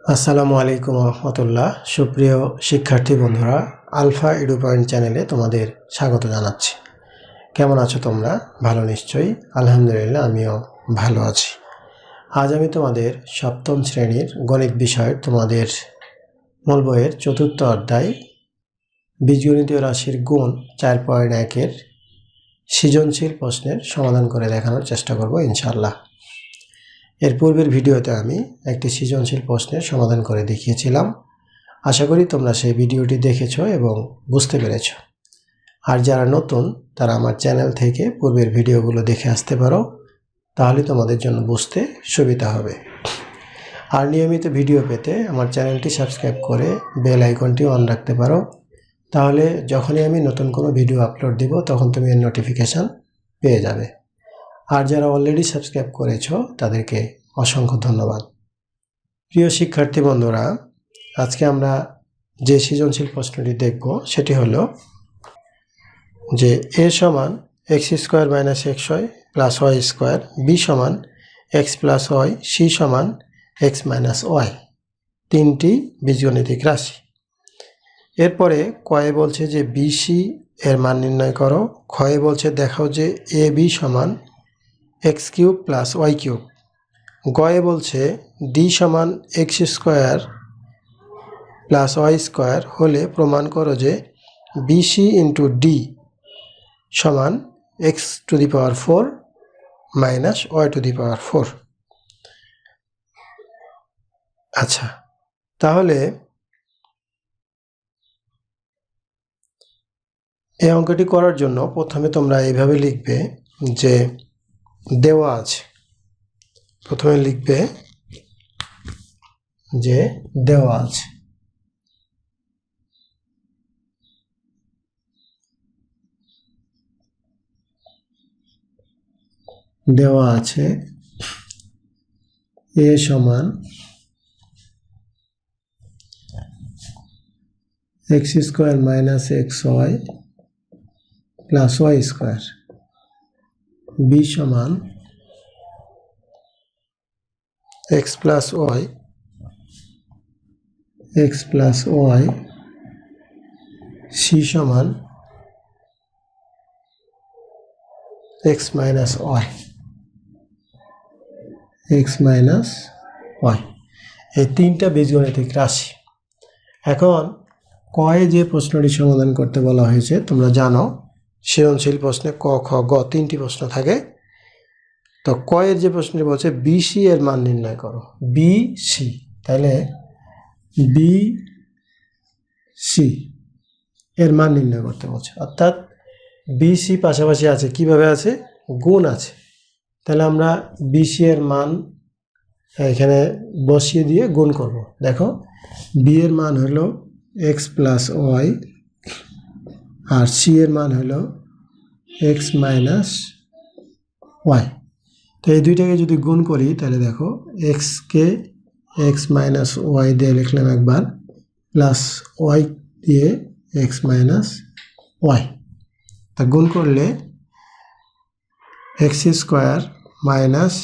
আসসালামু আলাইকুম রহমতুল্লাহ। সুপ্রিয় শিক্ষার্থী বন্ধুরা, আলফা এডু পয়েন্ট চ্যানেলে তোমাদের স্বাগত জানাচ্ছি। কেমন আছো তোমরা? ভালো নিশ্চয়ই। আলহামদুলিল্লাহ, আমিও ভালো আছি। আজ আমি তোমাদের সপ্তম শ্রেণীর গণিত বিষয়ের তোমাদের মূল বইয়ের চতুর্থ অধ্যায় বীজগণিতীয় রাশির গুণ 4.1-এর সৃজনশীল প্রশ্নের সমাধান করে দেখানোর চেষ্টা করব ইনশাআল্লাহ। এর পূর্বের ভিডিওতে আমি একটি সৃজনশীল প্রশ্নের সমাধান করে দেখিয়েছিলাম। আশা করি তোমরা সেই ভিডিওটি দেখেছো এবং বুঝতে পেরেছো। আর যারা নতুন তারা আমার চ্যানেল থেকে পূর্বের ভিডিওগুলো দেখে আসতে পারো, তাহলে তোমাদের জন্য বুঝতে সুবিধা হবে। আর নিয়মিত ভিডিও পেতে আমার চ্যানেলটি সাবস্ক্রাইব করে বেল আইকনটি অন রাখতে পারো, তাহলে যখনই আমি নতুন কোনো ভিডিও আপলোড দিব তখন তুমি এর নোটিফিকেশান পেয়ে যাবে। আর যারা অলরেডি সাবস্ক্রাইব করেছো তাদেরকে অসংখ্য ধন্যবাদ। প্রিয় শিক্ষার্থী বন্ধুরা, আজকে আমরা যে সৃজনশীল প্রশ্নটি দেখব সেটি হলো যে a সমান x square minus x y plus y square, b সমান এক্স প্লাস ওয়াই, সি সমান এক্স মাইনাস ওয়াই, তিনটি বীজগণিতিক রাশি। এরপরে কয়ে বলছে যে বিসি এর মান নির্ণয় করো, ক্ষয়ে বলছে দেখাও যে এ বি সমান x cube plus y cube, গয়ে বলছে ডি সমান x square plus y square হলে প্রমাণ করো যে বিসি ইন্টু ডি সমান x to the power 4 minus y to the power 4। আচ্ছা, তাহলে এই অঙ্কটি করার জন্য প্রথমে তোমরা এইভাবে লিখবে যে দেওয়া আছে। প্রথমে লিখবে যে দেওয়া আছে। দেওয়া আছে এ সমান x square minus x y plus y square, b সমান এক্স প্লাস ওয়াই সি সমান এক্স মাইনাস ওয়াই এই তিনটা বীজগণিতিক রাশি। এখন কয়ে যে প্রশ্নটি সমাধান করতে বলা হয়েছে তোমরা জানো, সৃজনশীল প্রশ্নে ক খ গ তিনটি প্রশ্ন থাকে। তো কয়ের যে প্রশ্নটি বলছে বিসি এর মান নির্ণয় করো, বিসি, তাহলে বিসি এর মান নির্ণয় করতে বলছে, অর্থাৎ বিসি পাশাপাশি আছে, কিভাবে আছে? গুণ আছে। তাহলে আমরা বিসি এর মান এখানে বসিয়ে দিয়ে গুণ করব। দেখো, বি এর মান হলো এক্স প্লাস ওয়াই আর সি এর মান হলো এক্স মাইনাস ওয়াই। তো এই দুইটাকে যদি গুণ করি তাহলে দেখো এক্সকে এক্স মাইনাস ওয়াই দিয়ে লিখলাম একবার, প্লাস ওয়াই দিয়ে এক্স মাইনাস ওয়াই। তা গুণ করলে x square minus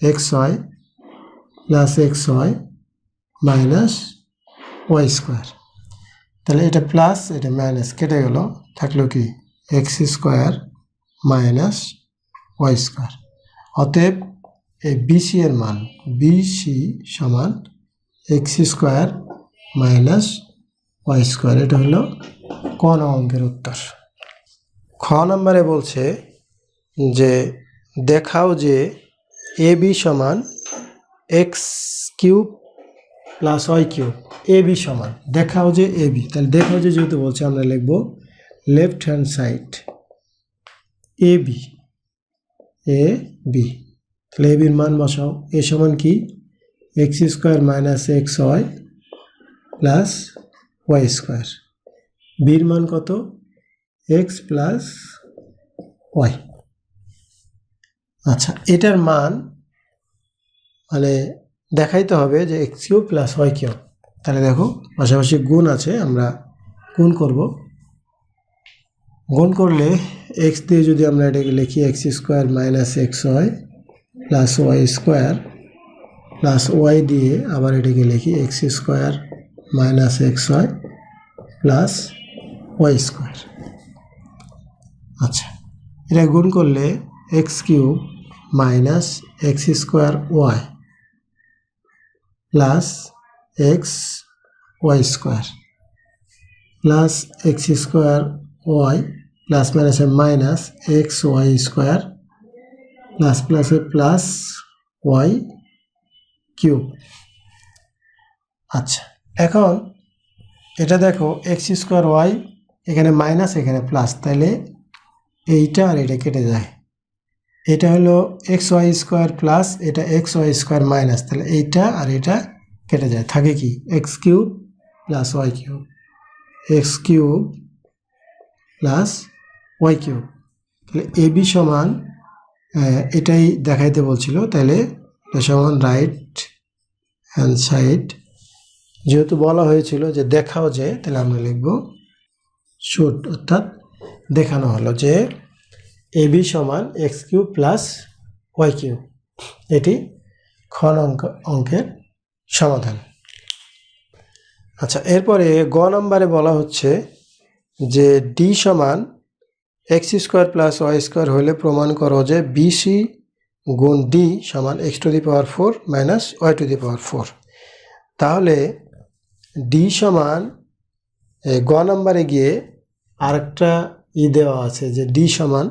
x y plus x y minus y square. তাহলে এটা প্লাস এটা মাইনাস কেটে গেল, থাকলো কি x square minus y square. অতএব এই বিসি এর মান বিসি সমান x square minus y square. এটা হলো ক অঙ্কের উত্তর। খ নম্বরে বলছে যে দেখাও যে এ বি সমান x cube plus y cube, a b সমান, দেখাও যে এ বি। তাহলে দেখাও যে যেহেতু বলছে আমরা লিখব left hand side a b, তাহলে এ বির মান বসাও। এ সমান কি x square minus x y plus y square, বির মান কত এক্স প্লাস ওয়াই। আচ্ছা, এটার মান মানে দেখাইতে হবে যে x cube plus y cube. তাহলে দেখো পাশাপাশি গুণ আছে, আমরা গুণ করব। গুণ করলে এক্স দিয়ে যদি আমরা এটাকে লিখি x square minus x y plus y square plus y দিয়ে আবার এটাকে লিখি x square minus x y plus y square. আচ্ছা, এটা গুণ করলে x cube minus x square y plus x y square plus x square y plus মাইনাসে minus x y square plus প্লাসে প্লাস ওয়াই কিউব। আচ্ছা, এখন এটা দেখো এক্স স্কোয়ার ওয়াই এখানে মাইনাস এখানে প্লাস, তাহলে এইটা আর এটা কেটে যায়। এটা হলো এক্স ওয়াই স্কোয়ার প্লাস এটা এক্স ওয়াই স্কোয়ার মাইনাস, তাহলে এইটা আর এটা কেটে যায়, থাকে কি x cube plus y cube, x cube plus y cube. তাহলে এ বি সমান এটাই দেখাইতে বলছিল, তাহলে এটা সমান রাইট হ্যান্ড সাইড, যেহেতু বলা হয়েছিল যে দেখাও যে, তাহলে আমরা লিখব শুড, অর্থাৎ দেখানো হলো যে এ বি সমান x cube plus y cube. এটি খ অঙ্কের সমাধান। আচ্ছা, এরপরে গ নম্বরে বলা হচ্ছে যে ডি সমান x square plus y square হলে প্রমাণ করো যে বিসি গুণ ডি সমান x to the power 4 minus y to the power 4। তাহলে ডি সমান গ নম্বরে গিয়ে আরেকটা দেওয়া আছে যে ডি সমান,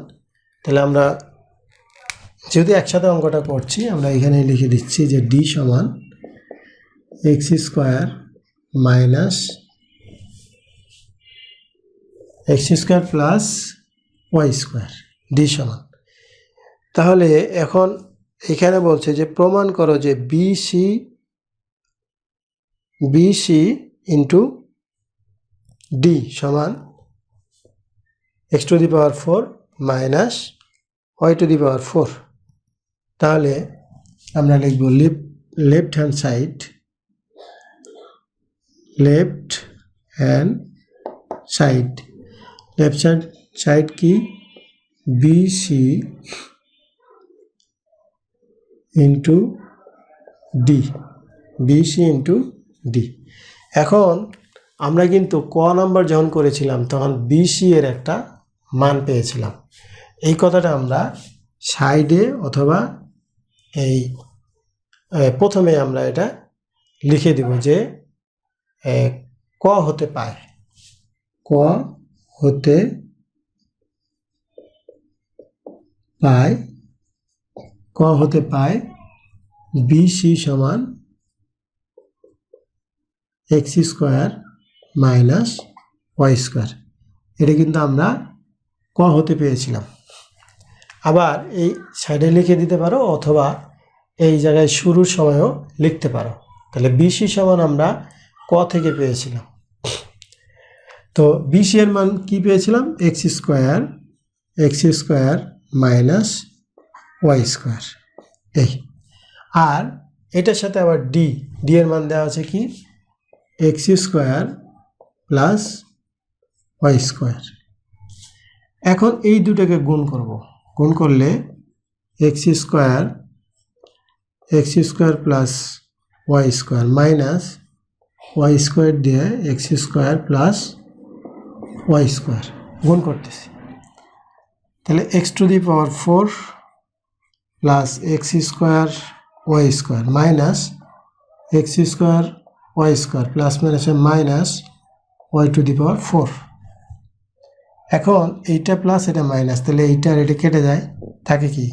তাহলে আমরা যেহেতু একসাথে অঙ্কটা করছি আমরা এখানে লিখে দিচ্ছি যে ডি সমান x square minus x square plus y square d সমান। তাহলে এখন এখানে বলছে যে প্রমাণ করো যে বিসি ইন্টু ডি সমান x to the power 4 minus y to the power 4। তাহলে আমরা লিখব লেফট হ্যান্ড সাইড কি বিসি ইন্টু ডি, এখন আমরা কিন্তু ক নাম্বার যখন করেছিলাম তখন বিসি এর একটা মান পেয়েছিলাম। এই কথাটা আমরা সাইডে অথবা এই প্রথমে আমরা এটা লিখে দিব যে ক হতে পায় বিসি সমান x square minus y square. এটা কিন্তু আমরা ক হতে পেয়েছিলাম। আবার এই সাইডে লিখে দিতে পারো অথবা এই জায়গায় শুরুর সময়ও লিখতে পারো। তাহলে বিসি সমান আমরা ক থেকে পেয়েছিলাম। তো বিসি এর মান কি পেয়েছিলাম? X square minus y square. এই আর এটার সাথে আবার ডি এর মান দেওয়া আছে কি x square plus y square. এখন এই দুটাকে গুণ করলে x square plus y square minus y square দিয়ে x square plus y square গুণ করতেছি। তাহলে x to the power 4 plus x square y square minus x square y square plus মাইনাসে minus y to the power 4। এখন এইটা plus এটা minus, তাহলে এইটা আর এটা কেটে যায়, থাকে কি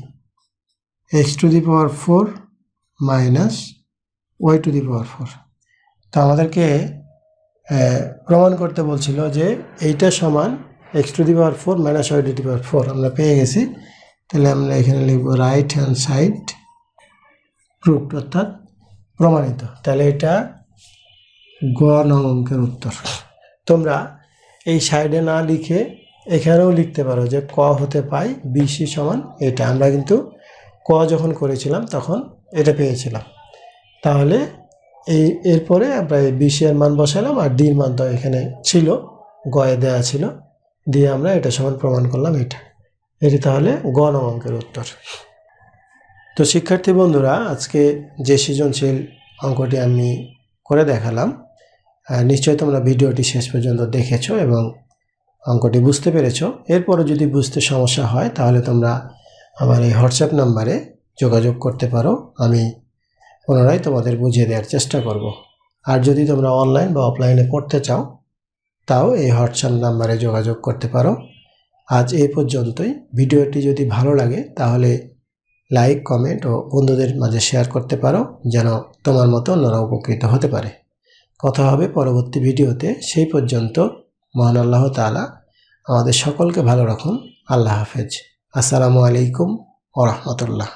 x to the power 4 minus y to the power 4। তো আমাদেরকে প্রমাণ করতে বলছিল যে এইটা সমান x to the power 4 minus y to the power 4। আমরা পেয়ে গেছি। তাহলে আমরা এখানে লিখব রাইট হ্যান্ড সাইড প্রুফড, অর্থাৎ প্রমাণিত। তাহলে এটা গ নং অঙ্কের উত্তর। তোমরা এই সাইডে না লিখে এখানেও লিখতে পারো যে ক হতে পাই বিসি সমান এটা। আমরা কিন্তু ক যখন করেছিলাম তখন এটা পেয়েছিলাম। তাহলে এরপরে আমরা বিসি এর মান বসালাম আর ডির মান তো এখানে ছিল, গয়ে দেওয়া ছিল, দিয়ে আমরা এটা সমান প্রমাণ করলাম। এটি তাহলে গ নং অঙ্কের উত্তর। তো তো শিক্ষার্থী বন্ধুরা, আজকে যে সৃজনশীল অঙ্কটি আমি করে দেখালাম, নিশ্চয়ই তোমরা ভিডিওটি শেষ পর্যন্ত দেখেছো এবং অঙ্কটি বুঝতে পেরেছো। এরপরে যদি বুঝতে সমস্যা হয় তাহলে তোমরা আমার এই হোয়াটসঅ্যাপ নাম্বারে যোগাযোগ করতে পারো। আমি পুনরায় তোমাদের বুঝিয়ে দেওয়ার চেষ্টা করব। আর যদি তোমরা অনলাইন বা অফলাইনে পড়তে চাও তাও এই হোয়াটসঅ্যাপ নাম্বারে যোগাযোগ করতে পারো। আজ এই পর্যন্তই। ভিডিওটি যদি ভালো লাগে তাহলে লাইক, কমেন্ট ও বন্ধুদের মাঝে শেয়ার করতে পারো, যেন তোমার মতো অন্যরা উপকৃত হতে পারে। কথা হবে পরবর্তী ভিডিওতে। সেই পর্যন্ত মহান আল্লাহ তাআলা আমাদের সকলকে ভালো রাখুন। আল্লাহ হাফেজ। আসসালামু আলাইকুম ওয়া রাহমাতুল্লাহ।